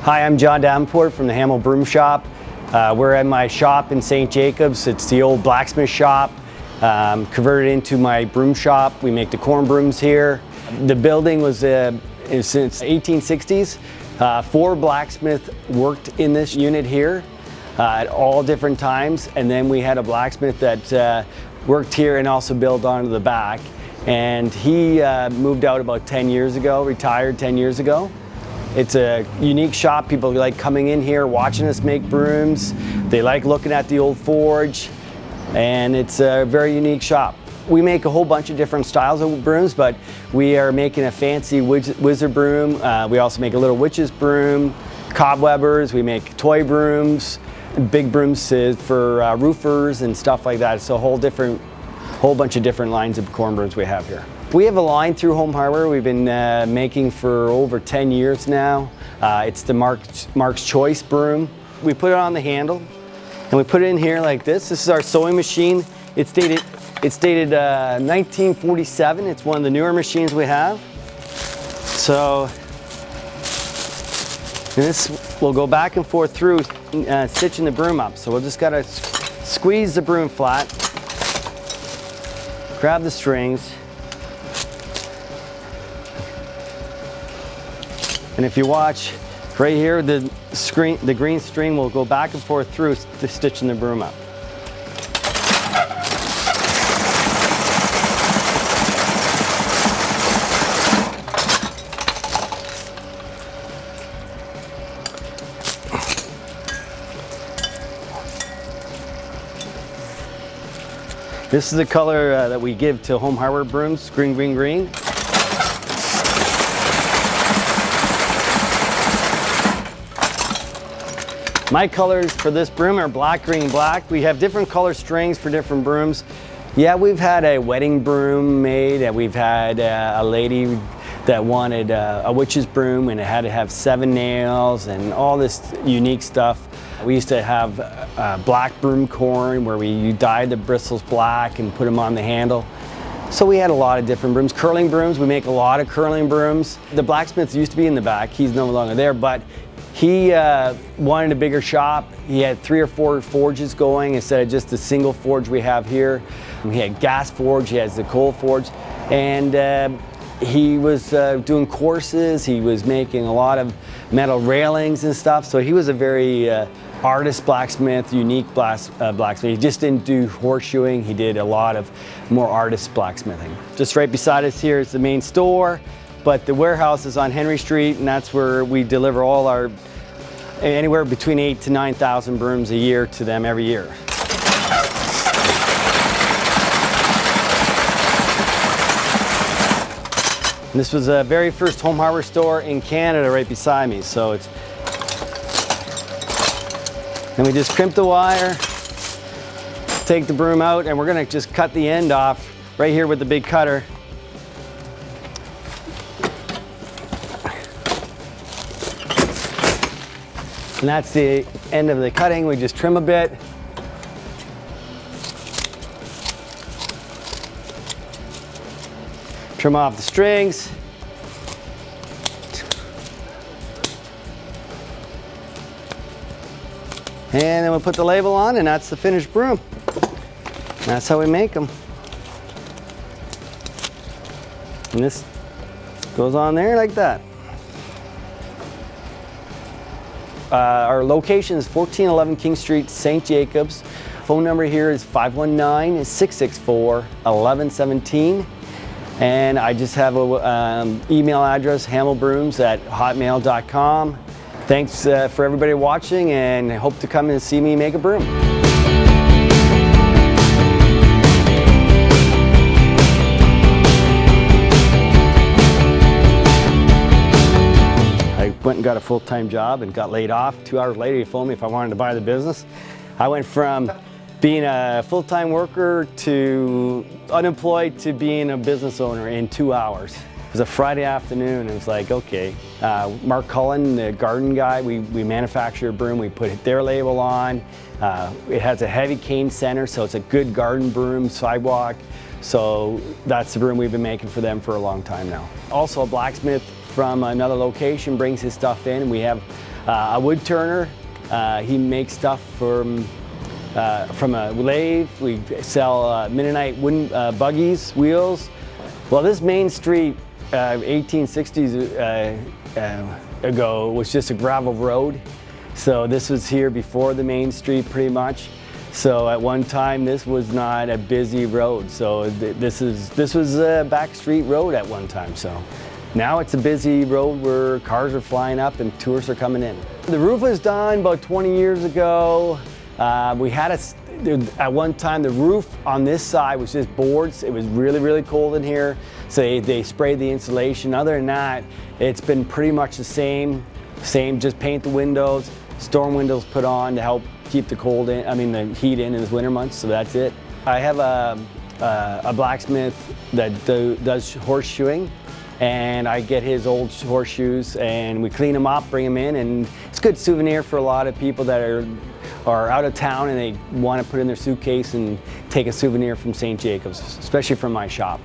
Hi, I'm John Davenport from the Hamel Broom shop. We're at my shop in St. Jacobs. It's the old blacksmith shop, converted into my broom shop. We make the corn brooms here. The building was since 1860s. 4 blacksmiths worked in this unit here at all different times, and then we had a blacksmith that worked here and also built onto the back. And he moved out about 10 years ago, retired 10 years ago. It's a unique shop. People like coming in here, watching us make brooms. They like looking at the old forge, and it's a very unique shop. We make a whole bunch of different styles of brooms, but we are making a fancy wizard broom. We also make a little witch's broom, cobwebbers. We make toy brooms, big brooms for roofers and stuff like that. It's a whole bunch of different lines of corn brooms we have here. We have a line through Home Hardware we've been making for over 10 years now. It's the Mark's Choice broom. We put it on the handle and we put it in here like this. This is our sewing machine. It's dated 1947. It's one of the newer machines we have. So this will go back and forth through stitching the broom up. So we'll just gotta squeeze the broom flat, grab the strings, and if you watch right here, the green string will go back and forth through stitching the broom up. This is the color that we give to Home Hardware brooms, green, green, green. My colors for this broom are black, green, black. We have different color strings for different brooms. Yeah, we've had a wedding broom made, and we've had a lady that wanted a witch's broom, and it had to have 7 nails and all this unique stuff. We used to have black broom corn where you dyed the bristles black and put them on the handle. So we had a lot of different brooms. Curling brooms, we make a lot of curling brooms. The blacksmith used to be in the back. He's no longer there, but he wanted a bigger shop. He had 3 or 4 forges going instead of just the single forge we have here. He had gas forge, he has the coal forge, and he was doing courses. He was making a lot of metal railings and stuff. So he was a very artist blacksmith, unique blacksmith. He just didn't do horseshoeing. He did a lot of more artist blacksmithing. Just right beside us here is the main store, but the warehouse is on Henry Street, and that's where we deliver all our, anywhere between 8,000 to 9,000 brooms a year to them every year. And this was the very first Home Hardware store in Canada right beside me. So it's, and we just crimp the wire, take the broom out, and we're gonna just cut the end off right here with the big cutter. And that's the end of the cutting. We just trim a bit. Trim off the strings. And then we'll put the label on, and that's the finished broom. And that's how we make them. And this goes on there like that. Our location is 1411 King Street, St. Jacobs. Phone number here is 519-664-1117. And I just have an email address, hamelbrooms@hotmail.com. Thanks for everybody watching, and I hope to come and see me make a broom. I went and got a full-time job and got laid off. 2 hours later, he phoned me if I wanted to buy the business. I went from being a full-time worker to unemployed to being a business owner in 2 hours. It was a Friday afternoon. It was like, okay. Mark Cullen, the garden guy, we manufacture a broom. We put their label on. It has a heavy cane center, so it's a good garden broom, sidewalk. So that's the broom we've been making for them for a long time now. Also, a blacksmith from another location brings his stuff in, and we have a wood turner. He makes stuff from a lathe. We sell Mennonite wooden buggies, wheels. Well, this main street, 1860s ago, was just a gravel road. So this was here before the main street pretty much. So at one time this was not a busy road. So this was a back street road at one time. So now it's a busy road where cars are flying up and tourists are coming in. The roof was done about 20 years ago. We had at one time the roof on this side was just boards. It was really, really cold in here. So they sprayed the insulation. Other than that, it's been pretty much the same, just paint the windows, storm windows put on to help keep the cold in, the heat in the winter months, so that's it. I have a blacksmith that does horseshoeing, and I get his old horseshoes and we clean them up, bring them in, and it's a good souvenir for a lot of people that are out of town and they want to put in their suitcase and take a souvenir from St. Jacobs, especially from my shop.